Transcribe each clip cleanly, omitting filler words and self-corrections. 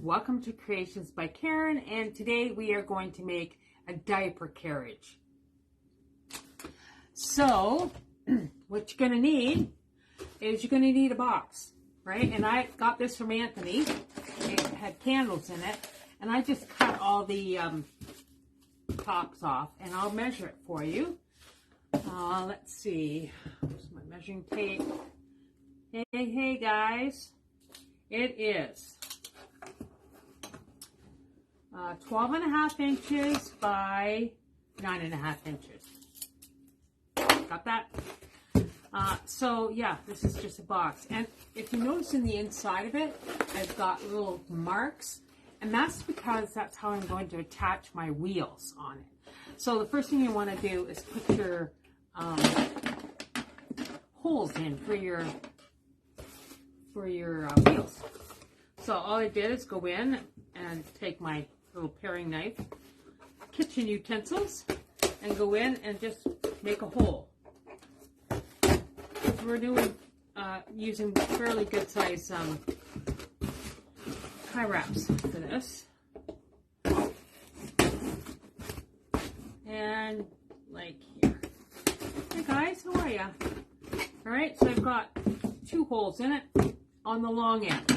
Welcome to Creations by Karen, and today we are going to make a diaper carriage. So, what you're going to need is you're going to need a box, right? And I got this from Anthony. It had candles in it, and I just cut all the tops off, and I'll measure it for you. Let's see. Where's my measuring tape? Hey, guys. It is 12.5 inches by 9.5 inches. Got that? So yeah, this is just a box. And if you notice in the inside of it, I've got little marks. And that's because that's how I'm going to attach my wheels on it. So the first thing you want to do is put your holes in for your wheels. So all I did is go in and take my little paring knife, kitchen utensils, and go in and just make a hole. We're doing using fairly good size tie wraps for this, and like here. Hey guys, how are ya? All right, so I've got 2 holes in it on the long end.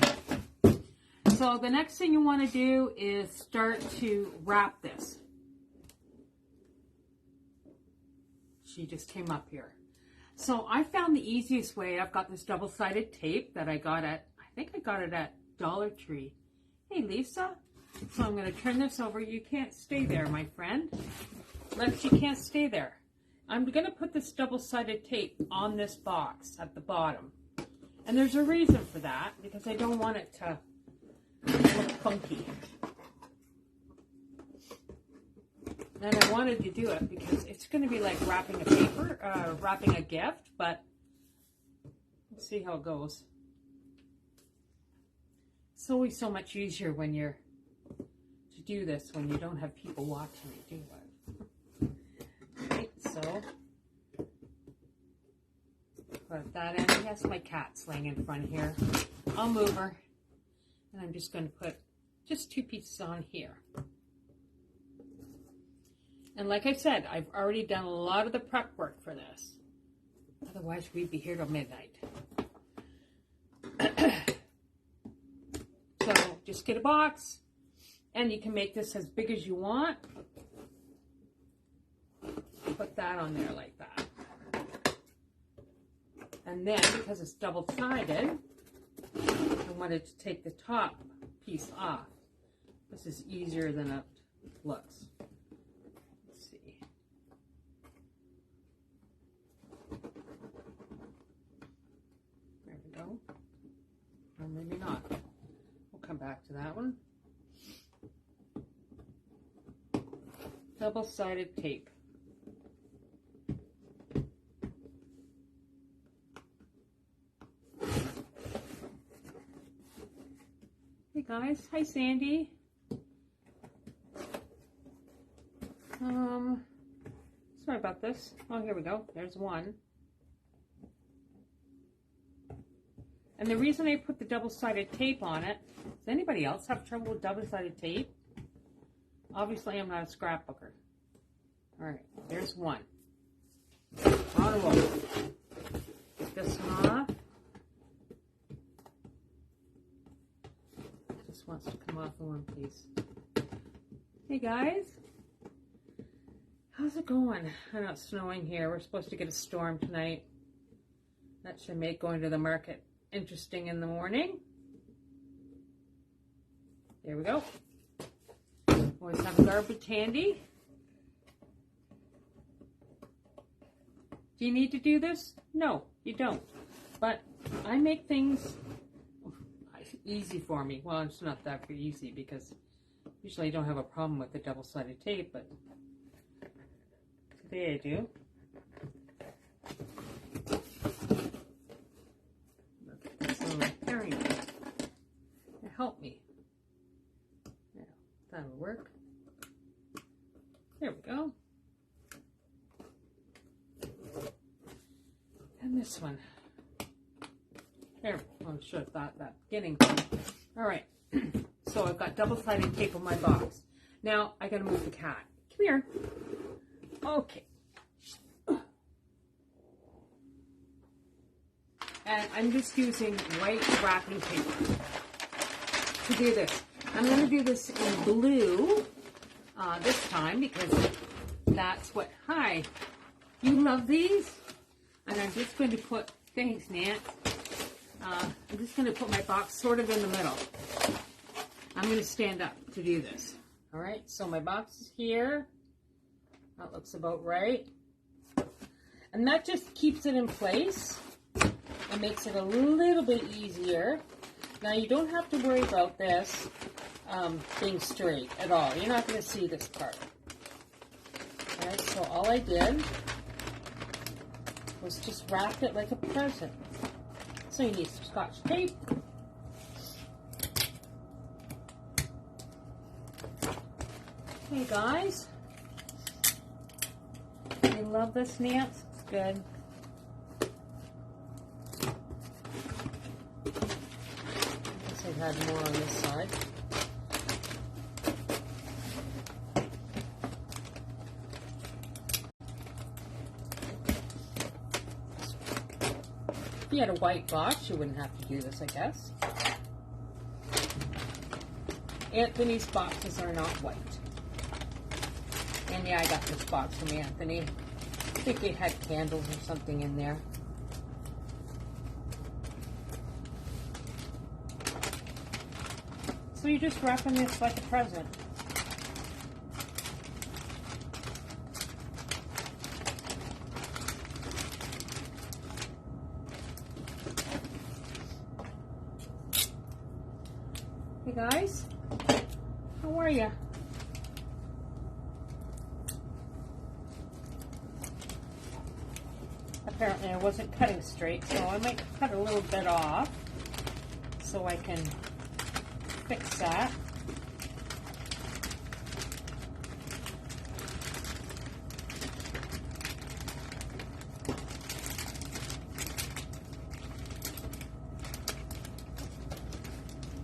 So the next thing you want to do is start to wrap this. She just came up here. So I found the easiest way. I've got this double-sided tape that I got at, I think I got it at Dollar Tree. Hey Lisa. So I'm going to turn this over. You can't stay there, my friend. Lex, you can't stay there. I'm going to put this double-sided tape on this box at the bottom. And there's a reason for that, because I don't want it to look funky. And I wanted to do it because it's going to be like wrapping a paper, wrapping a gift, but we'll see how it goes. It's always so much easier when you're to do this when you don't have people watching you do it. Right, so put that in. Yes, my cat's laying in front here. I'll move her. And I'm just going to put just 2 pieces on here. And like I said, I've already done a lot of the prep work for this. Otherwise, we'd be here till midnight. So just get a box, and you can make this as big as you want. Put that on there like that. And then, because it's double-sided, I wanted to take the top piece off. This is easier than it looks. Let's see. There we go. Or maybe not. We'll come back to that one. Double-sided tape. Hey guys, hi Sandy. Sorry about this. Oh, here we go. There's one. And the reason I put the double-sided tape on it, does anybody else have trouble with double-sided tape? Obviously, I'm not a scrapbooker. All right, there's one. On a roll. Get this one off. Just wants to come off in one piece. Hey guys. How's it going? I know it's snowing here. We're supposed to get a storm tonight. That should make going to the market interesting in the morning. There we go. Always have garbage handy. Do you need to do this? No, you don't. But I make things easy for me. Well, it's not that easy because usually I don't have a problem with the double-sided tape, but today I do. Look at this little paring knife. Help me. Yeah, that'll work. There we go. And this one. There, I'll show that beginning. All right. So I've got double-sided tape on my box. Now I gotta move the cat. Come here. Okay. And I'm just using white wrapping paper to do this. I'm going to do this in blue this time because that's what, hi, you love these? And I'm just going to put, thanks Nance, I'm just going to put my box sort of in the middle. I'm going to stand up to do this. All right, so my box is here. That looks about right. And that just keeps it in place. It makes it a little bit easier. Now you don't have to worry about this being straight at all. You're not going to see this part. Alright, so all I did was just wrap it like a present. So you need some Scotch tape. Hey guys. You love this, Nance? It's good. I had more on this side. If you had a white box, you wouldn't have to do this, I guess. Anthony's boxes are not white. And yeah, I got this box from Anthony. I think it had candles or something in there. So you're just wrapping this like a present. Hey guys, how are you? Apparently I wasn't cutting straight, so I might cut a little bit off so I can fix that.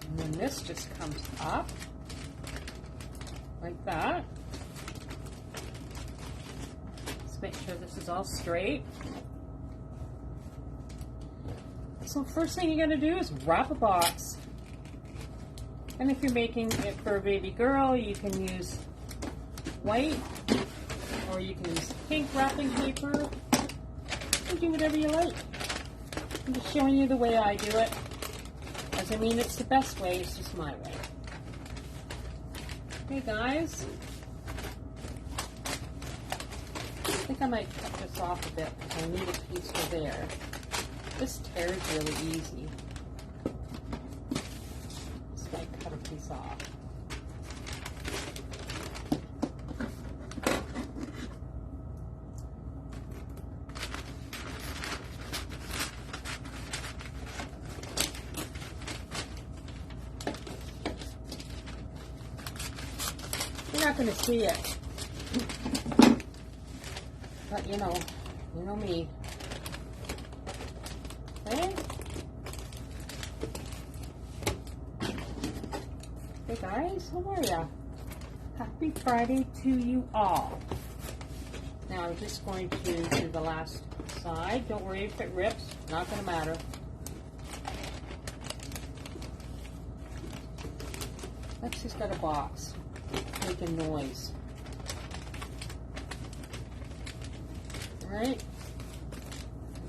And then this just comes up like that. Let's make sure this is all straight. So first thing you gotta do is wrap a box. And if you're making it for a baby girl, you can use white, or you can use pink wrapping paper. You do whatever you like. I'm just showing you the way I do it. Doesn't mean it's the best way, it's just my way. Hey guys. I think I might cut this off a bit because I need a piece for there. This tears really easy. Cut a piece off. You're not going to see it, but you know me. Okay. Hey guys, how are ya? Happy Friday to you all. Now I'm just going to do the last side. Don't worry if it rips, not going to matter. Let's just got a box making noise. Alright,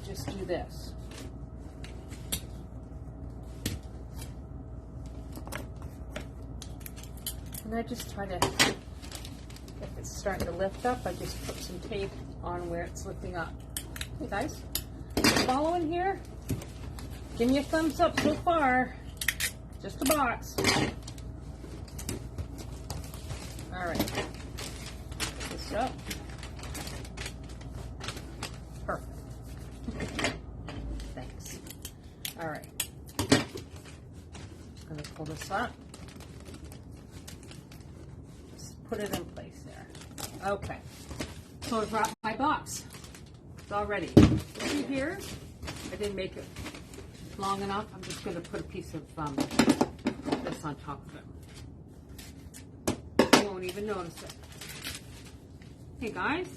just do this. And I just try to, if it's starting to lift up, I just put some tape on where it's lifting up. Hey guys, following here? Give me a thumbs up so far. Just a box. Alright. Put this up. Perfect. Thanks. Alright. Just going to pull this up. Put it in place there. Okay. So I've wrapped my box. It's all ready. See here? I didn't make it long enough. I'm just going to put a piece of this on top of it. won't even notice it. Hey guys,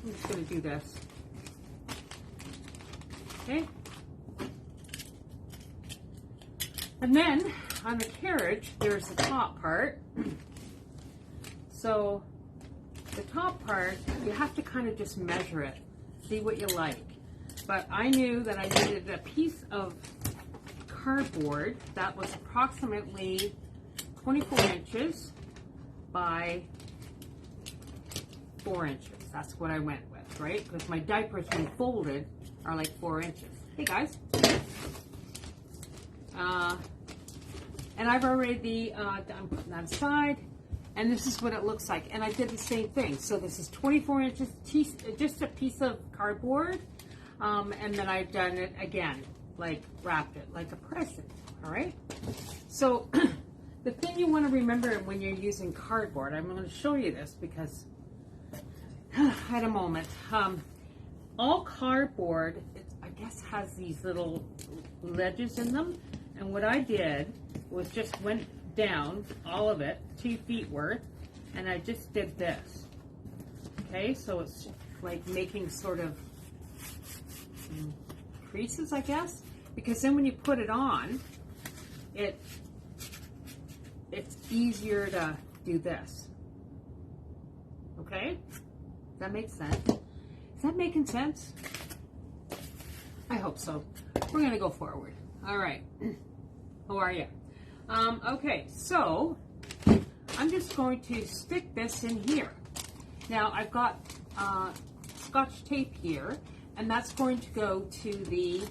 I'm just going to do this. Okay. And then on the carriage, there's the top part. So the top part, you have to kind of just measure it, see what you like. But I knew that I needed a piece of cardboard that was approximately 24 inches by 4 inches. That's what I went with, right? Because my diapers, when folded, are like 4 inches. Hey guys. And I've already I'm putting that aside, and this is what it looks like. And I did the same thing. So this is 24 inches, just a piece of cardboard, and then I've done it again, like wrapped it like a present. All right. So the thing you want to remember when you're using cardboard, I'm going to show you this because at a moment, all cardboard, I guess, has these little ledges in them. And what I did was just went down all of it, 2 feet worth, and I just did this. Okay, so it's like making sort of creases, I guess, because then when you put it on, it's easier to do this. Okay, does that make sense? Is that making sense? I hope so. We're gonna go forward. All right. How are you? Okay, so I'm just going to stick this in here. Now I've got Scotch tape here, and that's going to go to the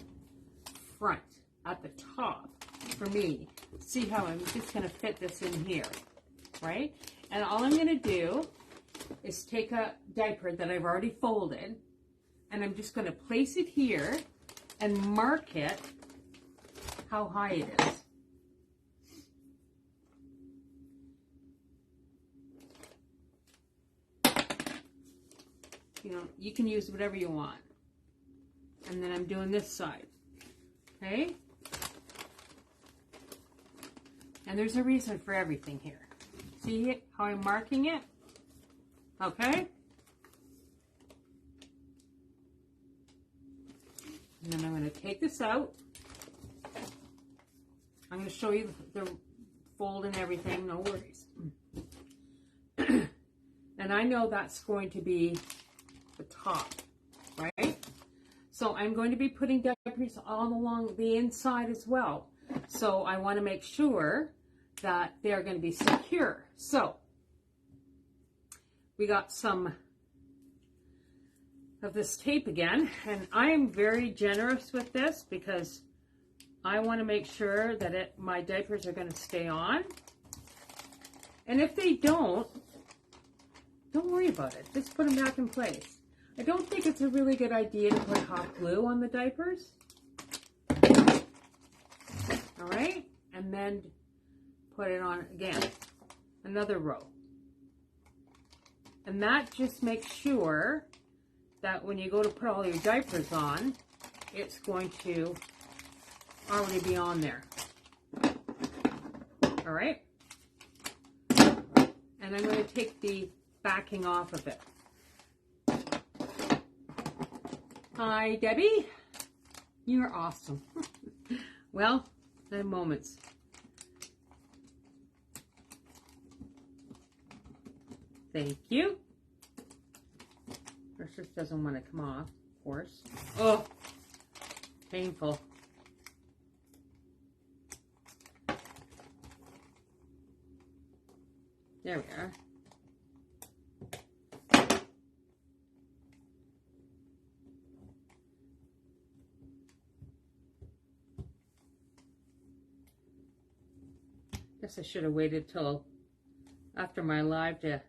front at the top for me. See how I'm just going to fit this in here, right? And all I'm going to do is take a diaper that I've already folded, and I'm just going to place it here and mark it how high it is. You know, you can use whatever you want. And then I'm doing this side, okay? And there's a reason for everything here. See it, how I'm marking it? Okay? And then I'm going to take this out. I'm going to show you the fold and everything, no worries. And I know that's going to be the top, right? So I'm going to be putting diapers all along the inside as well. So I want to make sure that they're going to be secure. So we got some of this tape again, and I am very generous with this because I want to make sure that my diapers are going to stay on. And if they don't worry about it. Just put them back in place. I don't think it's a really good idea to put hot glue on the diapers. All right, and then put it on again, another row. And that just makes sure that when you go to put all your diapers on, it's going to already be on there. All right, and I'm going to take the backing off of it. Hi, Debbie. You're awesome. Well, the moments. Thank you. This just doesn't want to come off, of course. Oh, painful. There we are. Guess I should have waited till after my live to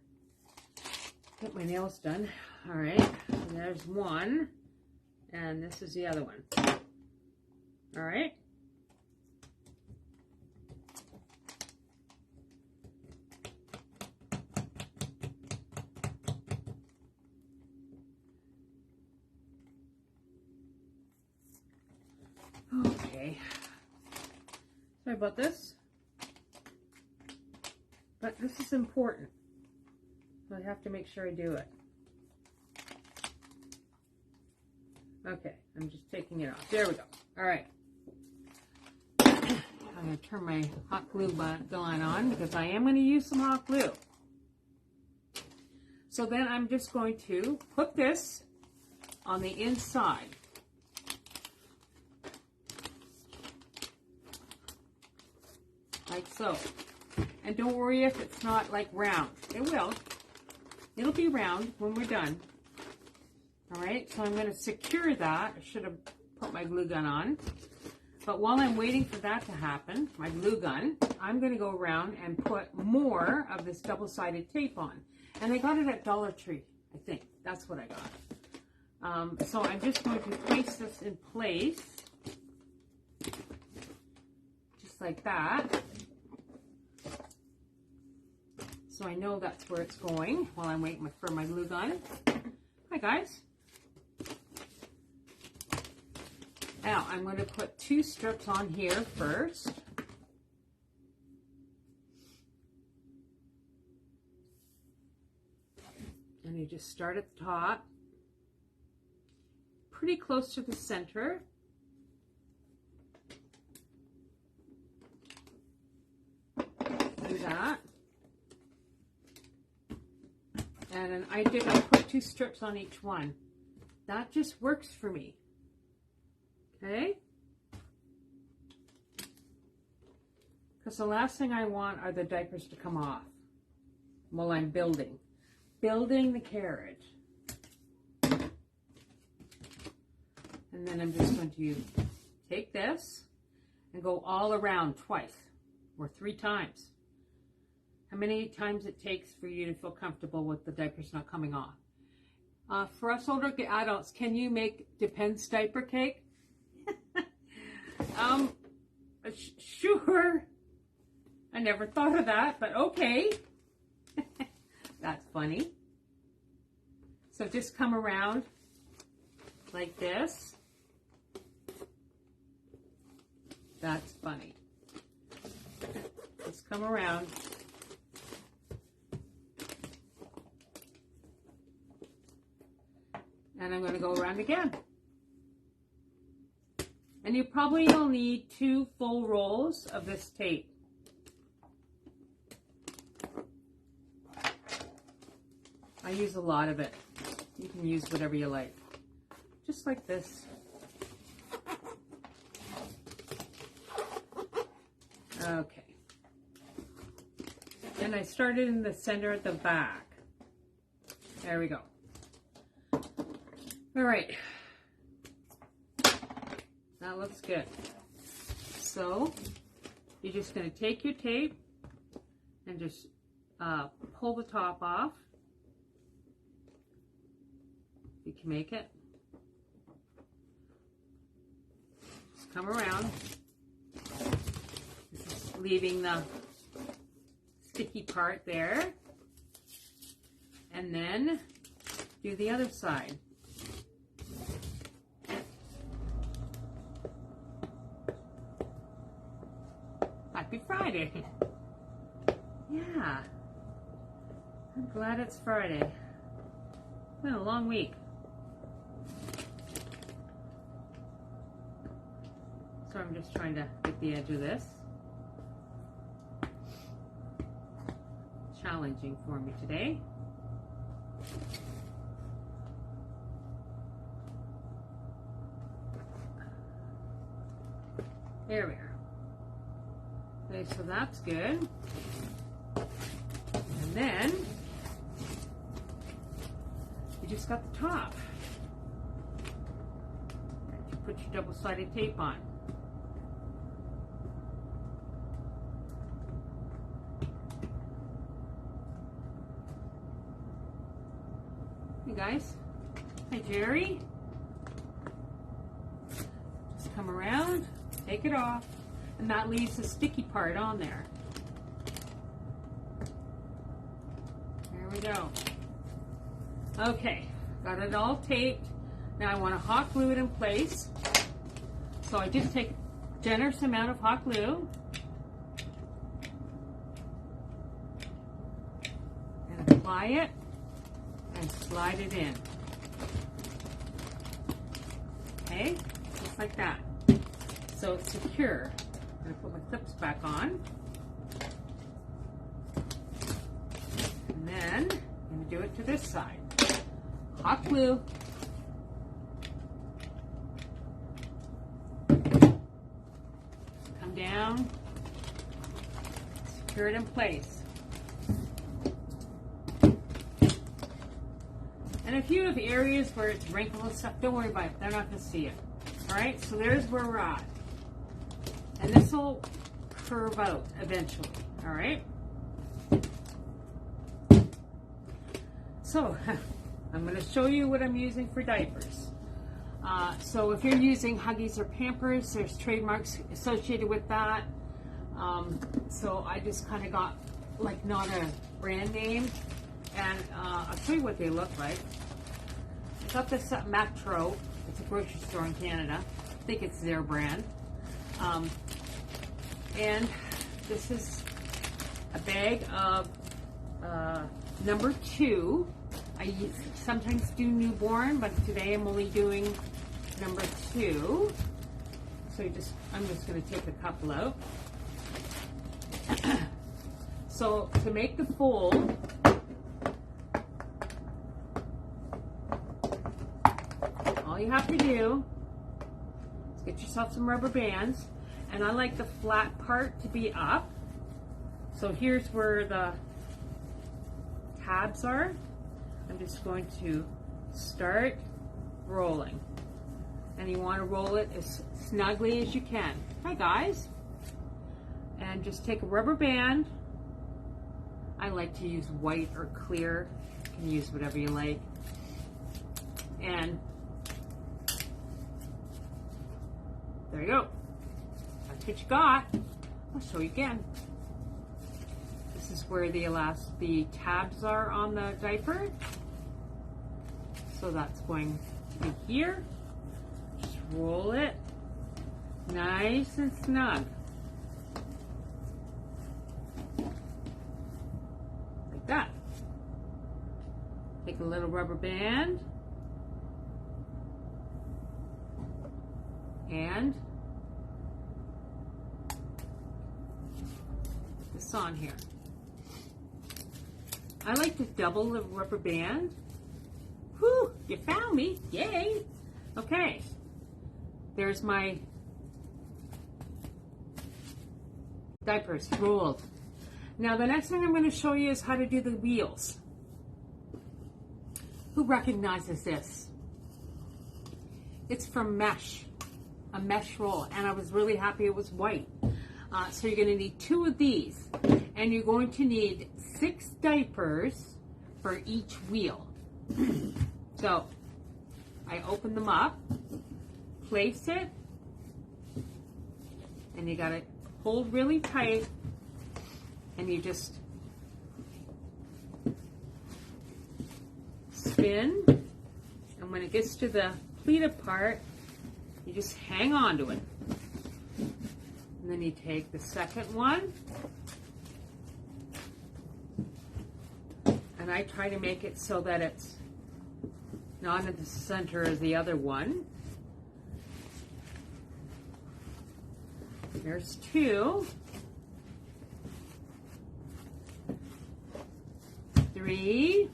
get my nails done. All right, and there's one, and this is the other one. All right. Okay. Sorry about this. But this is important. I have to make sure I do it. Okay, I'm just taking it off. There we go. All right. I'm going to turn my hot glue gun on because I am going to use some hot glue. So then I'm just going to put this on the inside. Like so. And don't worry if it's not like round. It will. It'll be round when we're done. Alright, so I'm going to secure that. I should have put my glue gun on. But while I'm waiting for that to happen, my glue gun, I'm going to go around and put more of this double-sided tape on. And I got it at Dollar Tree, I think. That's what I got. So I'm just going to place this in place. Just like that. So I know that's where it's going while I'm waiting for my glue gun. Hi guys. Now I'm going to put 2 strips on here first. And you just start at the top, pretty close to the center. Do that. And then I put 2 strips on each one. That just works for me. Okay? Because the last thing I want are the diapers to come off while I'm building the carriage. And then I'm just going to take this and go all around twice or 3 times. How many times it takes for you to feel comfortable with the diapers not coming off. For us older adults, can you make Depends diaper cake? Sure. I never thought of that, but okay. That's funny. So just come around like this. That's funny. Just come around. And I'm going to go around again. And you probably will need 2 full rolls of this tape. I use a lot of it. You can use whatever you like. Just like this. Okay. And I started in the center at the back. There we go. All right. That looks good. So you're just going to take your tape and just pull the top off. You can make it. Just come around. This is leaving the sticky part there. And then do the other side. Happy Friday. Yeah. I'm glad it's Friday. It's been a long week. So I'm just trying to get the edge of this. Challenging for me today. There we are. Okay, so that's good. And then you just got the top. You put your double-sided tape on. Hey guys. Hi Jerry. Just come around, take it off. And that leaves the sticky part on there. There we go. Okay, got it all taped. Now I want to hot glue it in place. So I just take a generous amount of hot glue. And apply it and slide it in. Okay, just like that. So it's secure. I'm going to put my clips back on. And then I'm going to do it to this side. Hot glue. Come down. Secure it in place. And if you have areas where it's wrinkled and stuff, don't worry about it. They're not going to see it. Alright, so there's where we're at. And this will curve out eventually. Alright? So, I'm going to show you what I'm using for diapers. So if you're using Huggies or Pampers, there's trademarks associated with that. So I just kind of got, like, not a brand name. And I'll show you what they look like. I got this at Metro. It's a grocery store in Canada. I think it's their brand. And this is a bag of number 2. I sometimes do newborn, but today I'm only doing number 2. So I'm just going to take a couple out. So to make the fold, all you have to do is get yourself some rubber bands, and I like the flat part to be up. So here's where the tabs are. I'm just going to start rolling, and you want to roll it as snugly as you can. Hi guys. And just take a rubber band. I like to use white or clear. You can use whatever you like. And there you go. That's what you got. I'll show you again. This is where the tabs are on the diaper. So that's going to be here. Just roll it nice and snug. Like that. Take a little rubber band and put this on here. I like to double the rubber band. Whew, you found me, yay. Okay, there's my diapers rolled. Now the next thing I'm going to show you is how to do the wheels. Who recognizes this? It's from mesh, a mesh roll, and I was really happy it was white. So you're going to need 2 of these, and you're going to need 6 diapers for each wheel. So I open them up, place it, and you got to hold really tight, and you just spin, and when it gets to the pleated part, you just hang on to it. And then you take the second one, and I try to make it so that it's not in the center as the other one. There's 2, 3,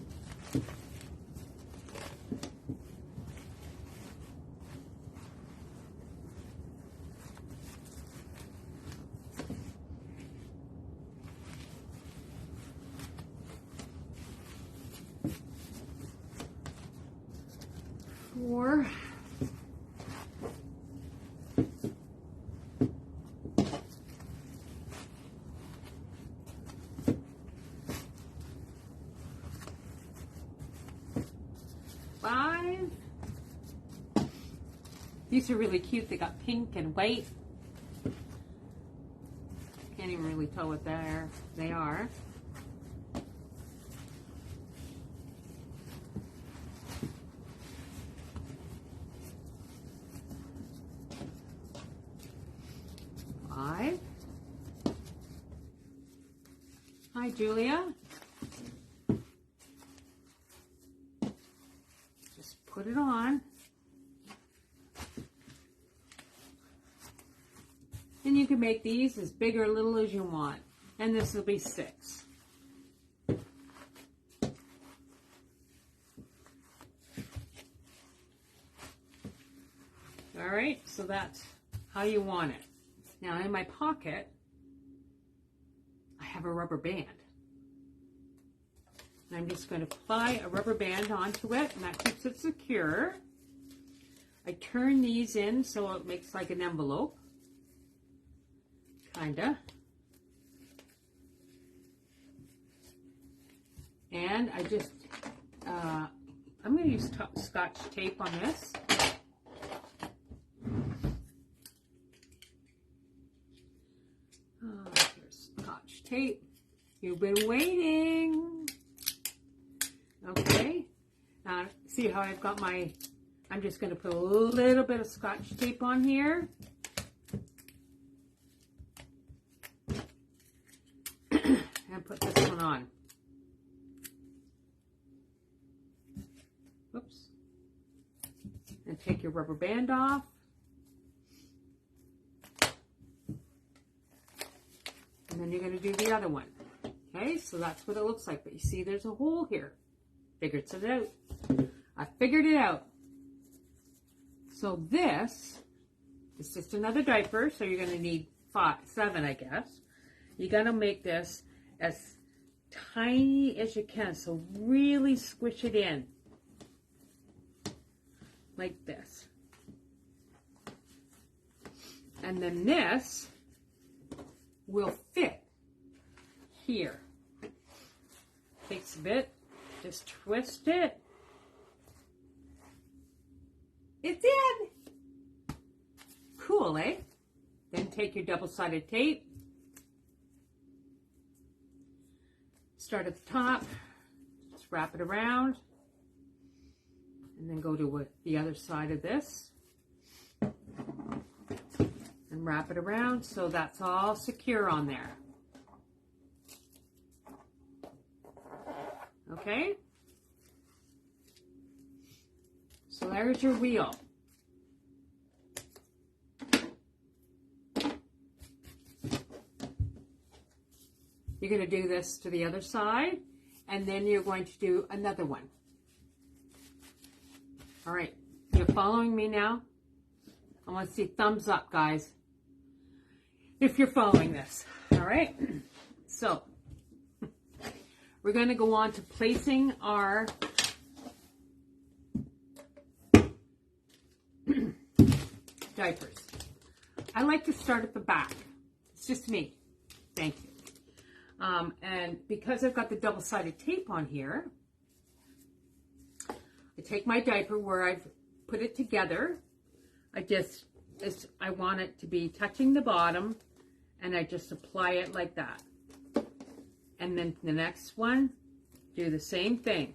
4, 5. These are really cute. They got pink and white. Can't even really tell what they are. 5. Hi, Julia. put it on. And you can make these as big or little as you want. And this will be 6. All right, so that's how you want it. Now in my pocket, I have a rubber band. And I'm just going to apply a rubber band onto it, and that keeps it secure. I turn these in so it makes like an envelope. Kinda. And I just, I'm going to use Scotch tape on this. Here's Scotch tape. You've been waiting. Okay. Now, see how I've got my, I'm just going to put a little bit of Scotch tape on here. And put this one on. Whoops. And take your rubber band off. And then you're going to do the other one. Okay, so that's what it looks like. But you see there's a hole here. Figured it out. I figured it out. So this is just another diaper. So you're going to need 7, I guess. You got to make this as tiny as you can. So really squish it in. Like this. And then this will fit here. Takes a bit. Just twist it. It's in. Cool, eh? Then take your double-sided tape. Start at the top. Just wrap it around. And then go to the other side of this. And wrap it around so that's all secure on there. Okay? So there's your wheel. You're going to do this to the other side, and then you're going to do another one. All right, you're following me now? I want to see thumbs up, guys, if you're following this. All right, so we're going to go on to placing our diapers. I like to start at the back. It's just me. Thank you. And because I've got the double-sided tape on here, I take my diaper where I've put it together. I want it to be touching the bottom, and I just apply it like that. And then the next one, do the same thing.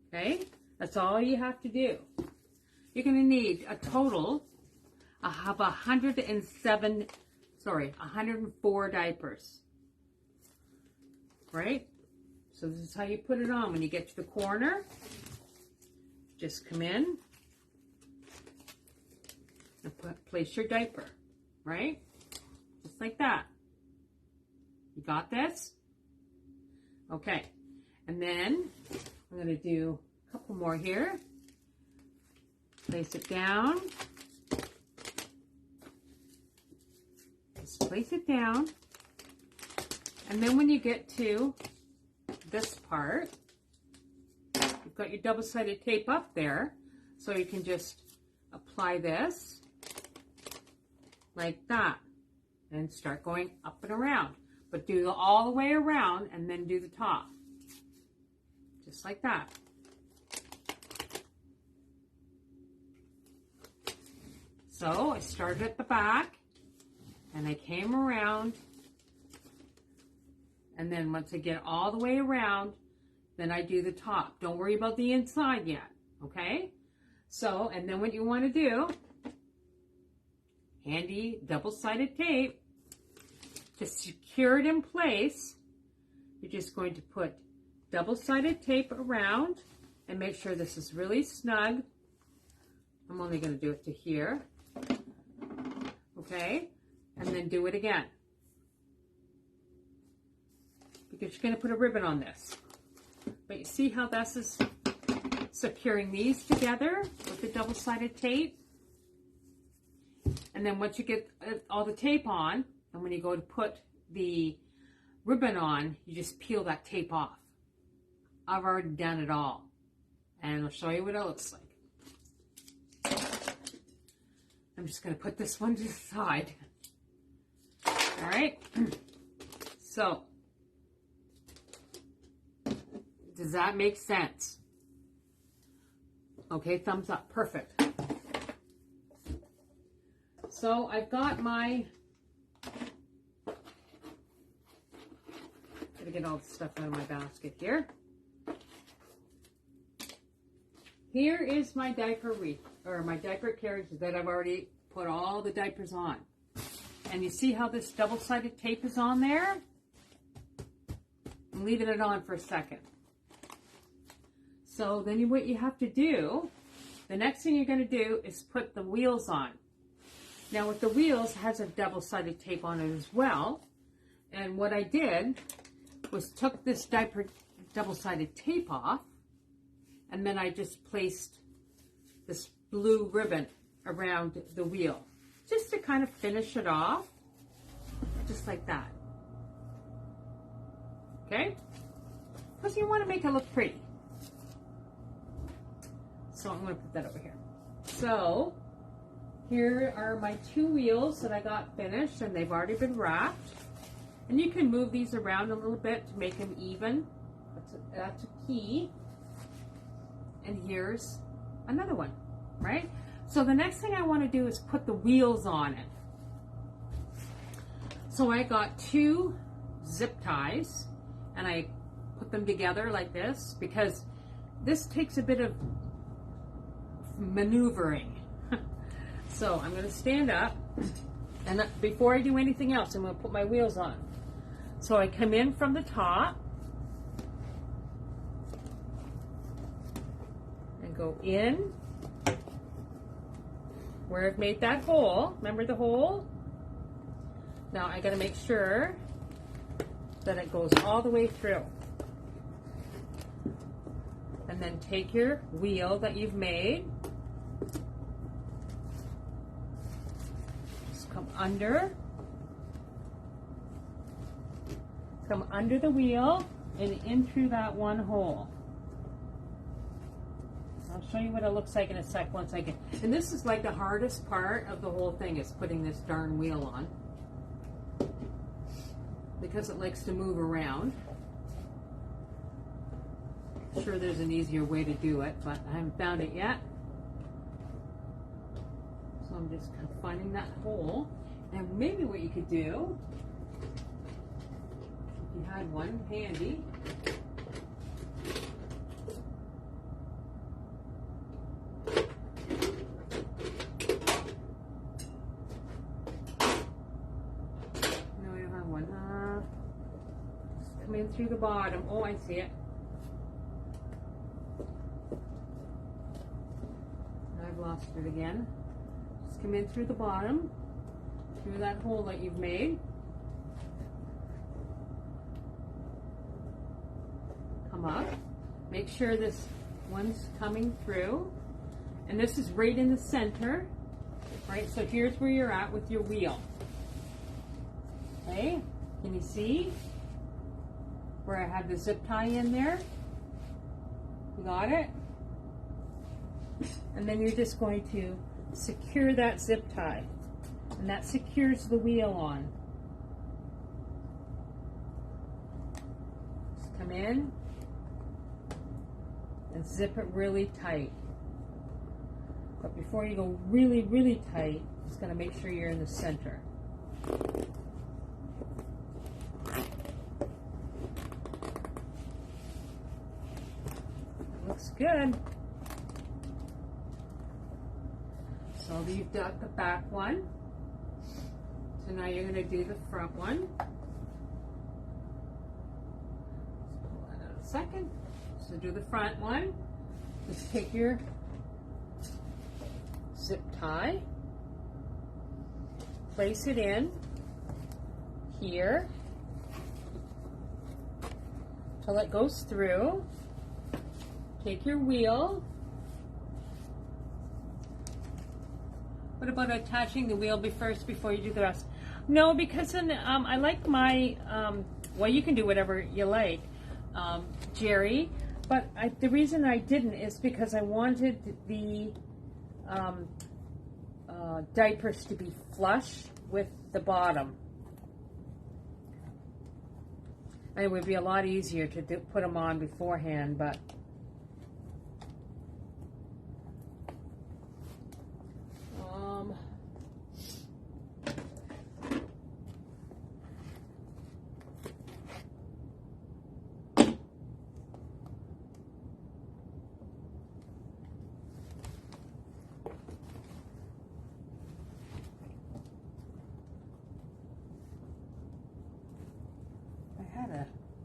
Okay? That's all you have to do. You're going to need a total of 104 diapers. Right? So this is how you put it on. When you get to the corner, just come in and place your diaper. Right? Just like that. You got this? Okay. And then I'm going to do a couple more here. Place it down. Just place it down. And then when you get to this part, you've got your double-sided tape up there, so you can just apply this like that and start going up and around. But do all the way around and then do the top. Just like that. So I started at the back and I came around, and then once I get all the way around, then I do the top. Don't worry about the inside yet, okay? So, and then what you want to do, handy double-sided tape, to secure it in place, you're just going to put double-sided tape around and make sure this is really snug. I'm only going to do it to here. Okay, and then do it again. Because you're going to put a ribbon on this. But you see how this is securing these together with the double-sided tape? And then once you get all the tape on, and when you go to put the ribbon on, you just peel that tape off. I've already done it all. And I'll show you what it looks like. I'm just going to put this one to the side. All right. So, does that make sense? Okay, thumbs up. Perfect. So, I've got my... Gotta get all the stuff out of my basket here. Here is my diaper wreath, or my diaper carriage that I've already put all the diapers on. And you see how this double-sided tape is on there? I'm leaving it on for a second. So then what you have to do, the next thing you're going to do is put the wheels on. Now with the wheels, it has a double-sided tape on it as well. And what I did was took this diaper double-sided tape off, and then I just placed this blue ribbon around the wheel, just to kind of finish it off, just like that. Okay? Because you want to make it look pretty. So I'm going to put that over here. So here are my 2 wheels that I got finished, and they've already been wrapped. And you can move these around a little bit to make them even. That's a key. And here's another one, right? So the next thing I want to do is put the wheels on it. So I got 2 zip ties, and I put them together like this because this takes a bit of maneuvering. So I'm going to stand up, and before I do anything else, I'm going to put my wheels on. So I come in from the top and go in where I've made that hole. Remember the hole? Now I got to make sure that it goes all the way through. And then take your wheel that you've made, just come under the wheel and in through that one hole. I'll show you what it looks like in a sec once I get. And this is like the hardest part of the whole thing, is putting this darn wheel on, because it likes to move around. I'm sure there's an easier way to do it, but I haven't found it yet. So I'm just finding that hole. And maybe what you could do, if you had one handy, come in through the bottom. Oh, I see it. I've lost it again. Just come in through the bottom, through that hole that you've made. Come up. Make sure this one's coming through. And this is right in the center. Right, so here's where you're at with your wheel. Okay, can you see where I have the zip tie in there? You got it? And then you're just going to secure that zip tie, and that secures the wheel on. Just come in and zip it really tight. But before you go really, really tight, just going to make sure you're in the center. Looks good. So you've got the back one. So now you're going to do the front one. Let's pull that out a second. So do the front one. Just take your zip tie, place it in here till it goes through. Take your wheel. What about attaching the wheel first before you do the rest? No, because then I like my, well, you can do whatever you like, Jerry, but the reason I didn't is because I wanted the diapers to be flush with the bottom. And it would be a lot easier to put them on beforehand, but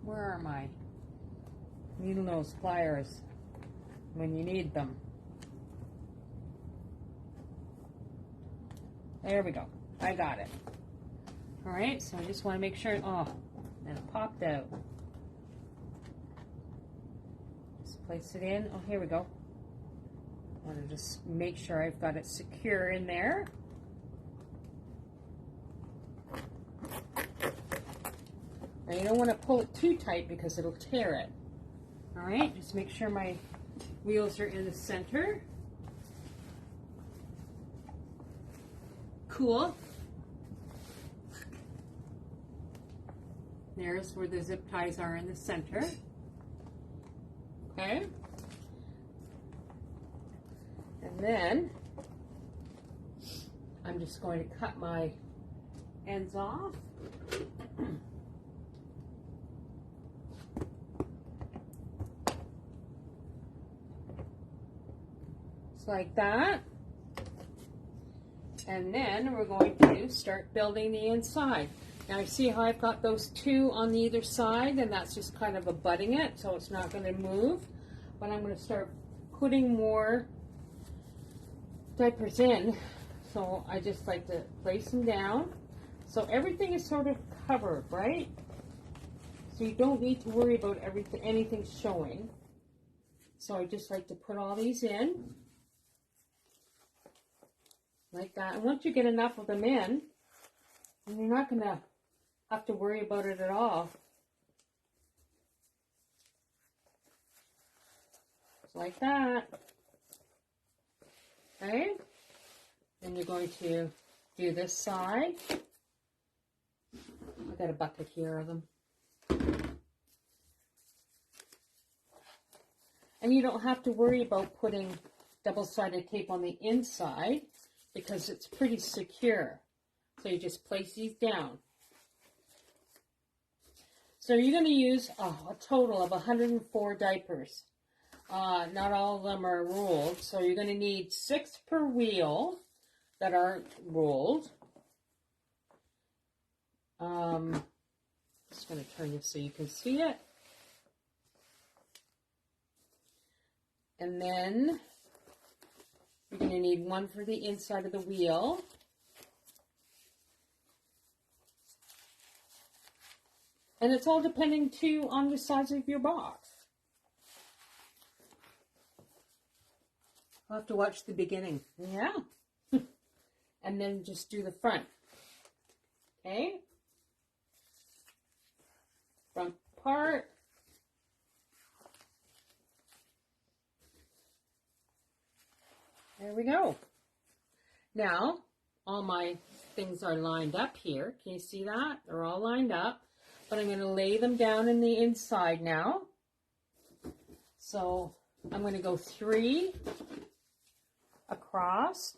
where are my needle nose pliers when you need them? There we go. I got it. All right, so I just want to make sure. Oh, and it popped out. Just place it in. Oh, here we go. I want to just make sure I've got it secure in there. Now you don't want to pull it too tight because it'll tear it. All right, just make sure my wheels are in the center. Cool. There's where the zip ties are in the center. Okay. And then I'm just going to cut my ends off. Like that, and then we're going to start building the inside. Now you see how I've got those two on either side, and that's just kind of abutting it, so it's not going to move. But I'm going to start putting more diapers in, so I just like to place them down so everything is sort of covered, right? So you don't need to worry about anything showing. So I just like to put all these in like that. And once you get enough of them in, then you're not going to have to worry about it at all. Just like that. Okay? Then you're going to do this side. I've got a bucket here of them. And you don't have to worry about putting double-sided tape on the inside, because it's pretty secure. So you just place these down. So you're going to use a total of 104 diapers. Not all of them are ruled, so you're going to need 6 per wheel that aren't ruled. Just going to turn this so you can see it. And then you're going to need 1 for the inside of the wheel. And it's all depending too on the size of your box. I'll have to watch the beginning. Yeah. And then just do the front. Okay. Front part. There we go. Now, all my things are lined up here. Can you see that? They're all lined up. But I'm going to lay them down in the inside now. So I'm going to go 3 across.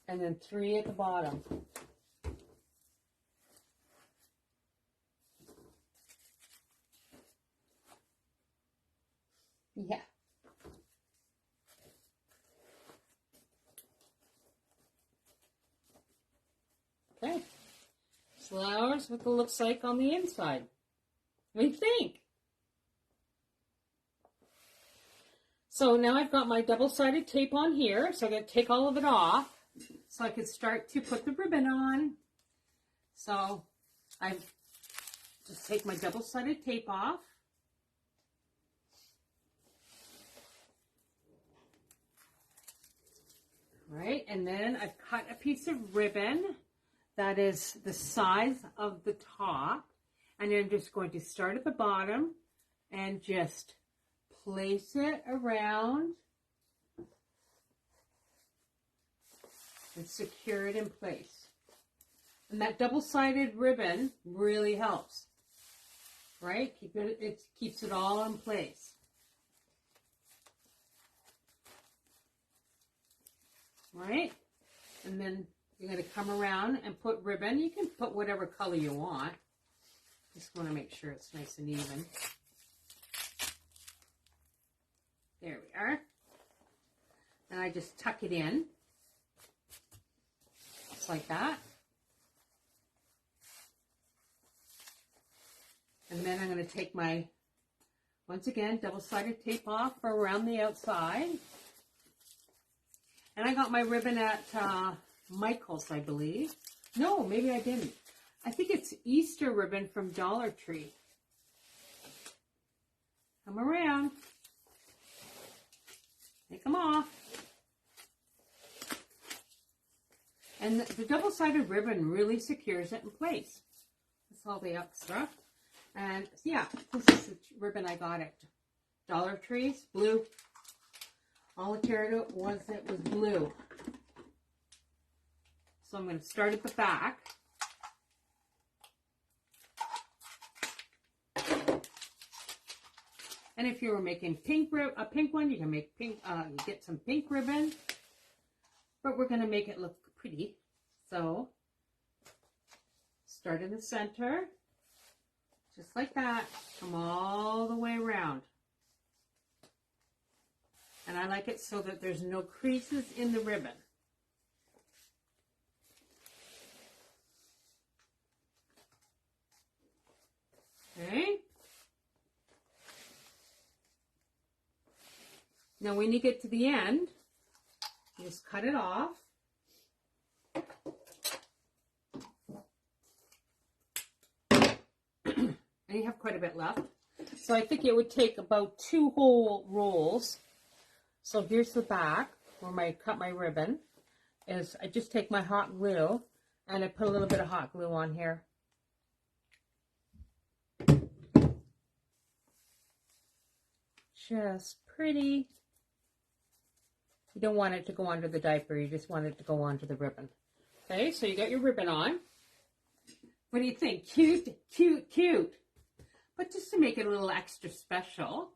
And then 3 at the bottom. Yeah. Okay. flowers, what it looks like on the inside. What do you think? So now I've got my double-sided tape on here, so I'm going to take all of it off so I can start to put the ribbon on. So I just take my double-sided tape off. Right, and then I've cut a piece of ribbon that is the size of the top, and I'm just going to start at the bottom and just place it around and secure it in place. And that double-sided ribbon really helps, right? It keeps it all in place. Right? And then you're going to come around and put ribbon. You can put whatever color you want. Just want to make sure it's nice and even. There we are. And I just tuck it in. Just like that. And then I'm going to take my, once again, double-sided tape off for around the outside. And I got my ribbon at Michael's, I believe. No, maybe I didn't. I think it's Easter ribbon from Dollar Tree. Come around. Take them off. And the double-sided ribbon really secures it in place. That's all the extra. And yeah, this is the ribbon I got at Dollar Tree's, blue. All it cared was it was blue. So I'm going to start at the back. And if you were making a pink one, you can make pink. You get some pink ribbon. But we're going to make it look pretty. So start in the center, just like that. Come all the way around. And I like it so that there's no creases in the ribbon. Okay. Now when you get to the end, you just cut it off. And you have quite a bit left. So I think it would take about 2 whole rolls. So here's the back where I cut my ribbon. Is I just take my hot glue and I put a little bit of hot glue on here. Just pretty. You don't want it to go under the diaper, you just want it to go onto the ribbon. Okay, so you got your ribbon on. What do you think? Cute, cute, cute. But just to make it a little extra special,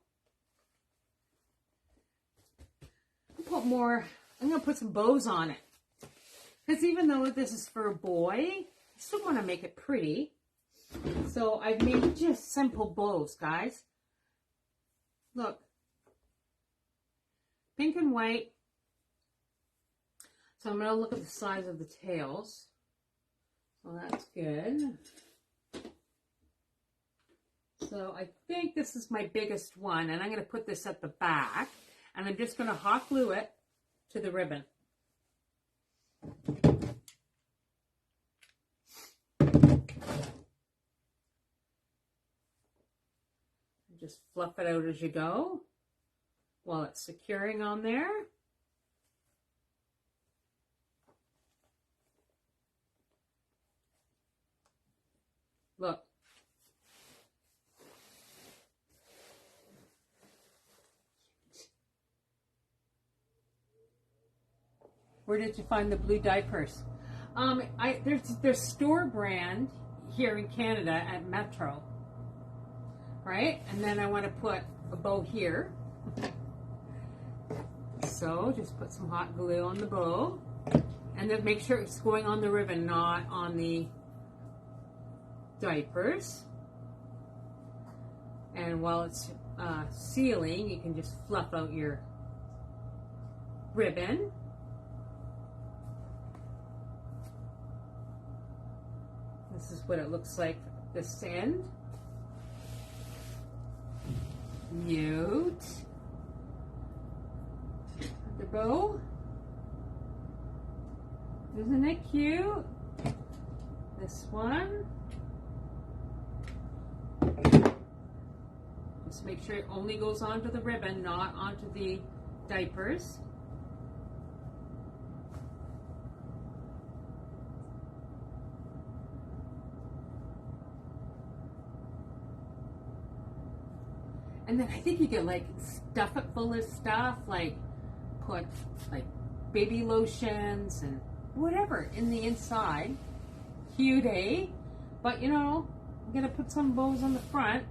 put more, I'm going to put some bows on it. Because even though this is for a boy, I still want to make it pretty. So I've made just simple bows, guys. Look. Pink and white. So I'm going to look at the size of the tails. So that's good. So I think this is my biggest one. And I'm going to put this at the back. And I'm just going to hot glue it to the ribbon. Just fluff it out as you go while it's securing on there. Look. Where did you find the blue diapers? There's store brand here in Canada at Metro, right? And then I want to put a bow here. So just put some hot glue on the bow, and then make sure it's going on the ribbon, not on the diapers. And while it's sealing, you can just fluff out your ribbon. This is what it looks like this end. Cute. The bow. Isn't it cute? This one. Just make sure it only goes onto the ribbon, not onto the diapers. And then I think you could like stuff it full of stuff, like put like baby lotions and whatever in the inside. Cute, eh? But you know, I'm gonna put some bows on the front.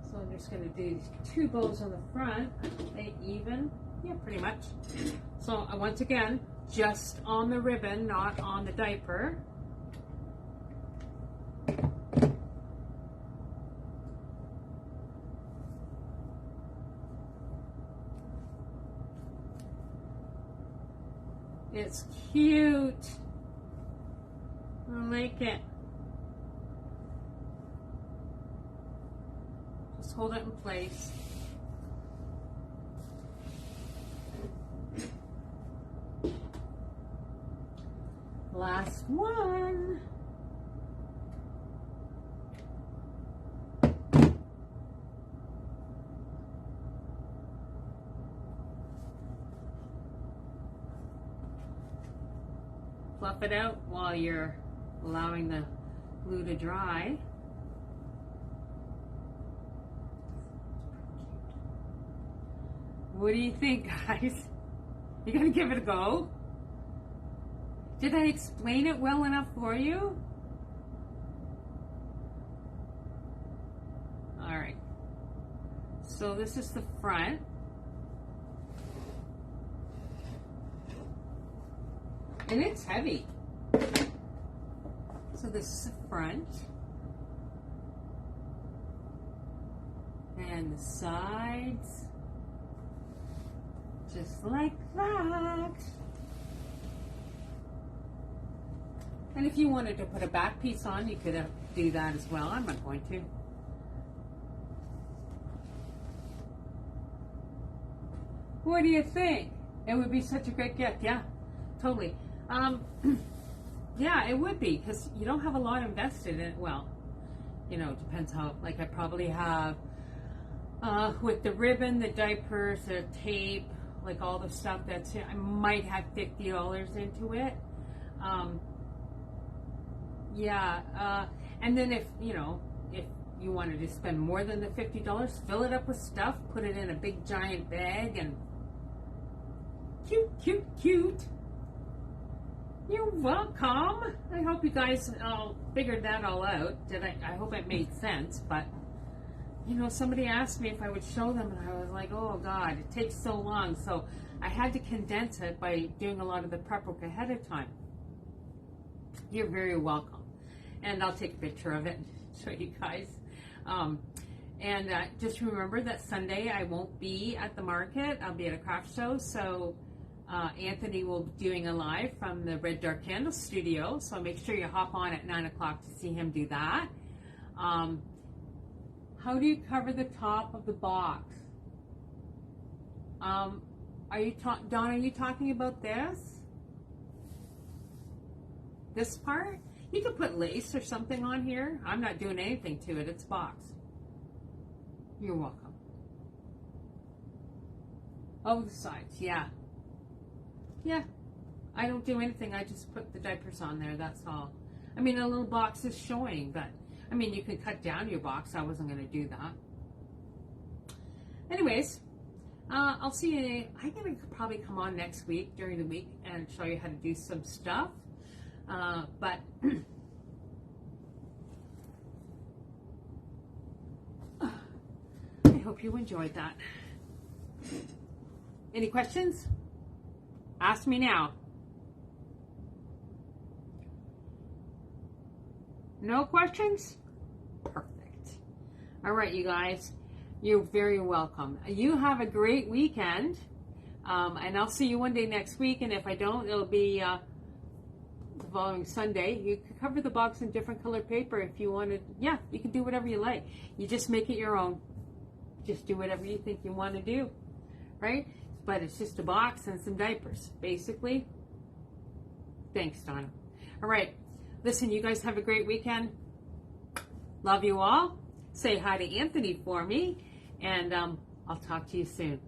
So I'm just gonna do 2 bows on the front. Are they even? Yeah, pretty much. So once again, just on the ribbon, not on the diaper. It's cute. I like it. Just hold it in place. Last one. Fluff it out while you're allowing the glue to dry. What do you think, guys? You gonna give it a go? Did I explain it well enough for you? All right. So this is the front. And it's heavy. So this is the front. And the sides. Just like that. And if you wanted to put a back piece on, you could do that as well. I'm not going to. What do you think? It would be such a great gift. Yeah, totally. Yeah, it would be, because you don't have a lot invested in it. Well, you know, it depends how, like I probably have, with the ribbon, the diapers, the tape, like all the stuff that's here, I might have $50 into it. Yeah, and then if, you know, if you wanted to spend more than the $50, fill it up with stuff, put it in a big giant bag, and cute, cute, cute. You're welcome. I hope you guys figured that all out. I hope it made sense, but, you know, somebody asked me if I would show them, and I was like, oh God, it takes so long. So I had to condense it by doing a lot of the prep work ahead of time. You're very welcome. And I'll take a picture of it and show you guys. And just remember that Sunday I won't be at the market. I'll be at a craft show. So Anthony will be doing a live from the Red Dark Candle studio. So make sure you hop on at 9 o'clock to see him do that. How do you cover the top of the box? Are you Dawn, are you talking about this? This part? You could put lace or something on here. I'm not doing anything to it. It's box. You're welcome. Oh, the sides. Yeah. Yeah. I don't do anything. I just put the diapers on there. That's all. I mean, a little box is showing, but I mean, you can cut down your box. I wasn't going to do that. Anyways, I'll see you. I'm going to probably come on next week during the week and show you how to do some stuff. But I hope you enjoyed that. Any questions? Ask me now. No questions? Perfect. All right, you guys. You're very welcome. You have a great weekend. And I'll see you one day next week. And if I don't, it'll be the following Sunday. You can cover the box in different colored paper if you wanted. Yeah, you can do whatever you like. You just make it your own. Just do whatever you think you want to do, right? But it's just a box and some diapers, basically. Thanks, Donna. All right. Listen, you guys have a great weekend. Love you all. Say hi to Anthony for me. And I'll talk to you soon.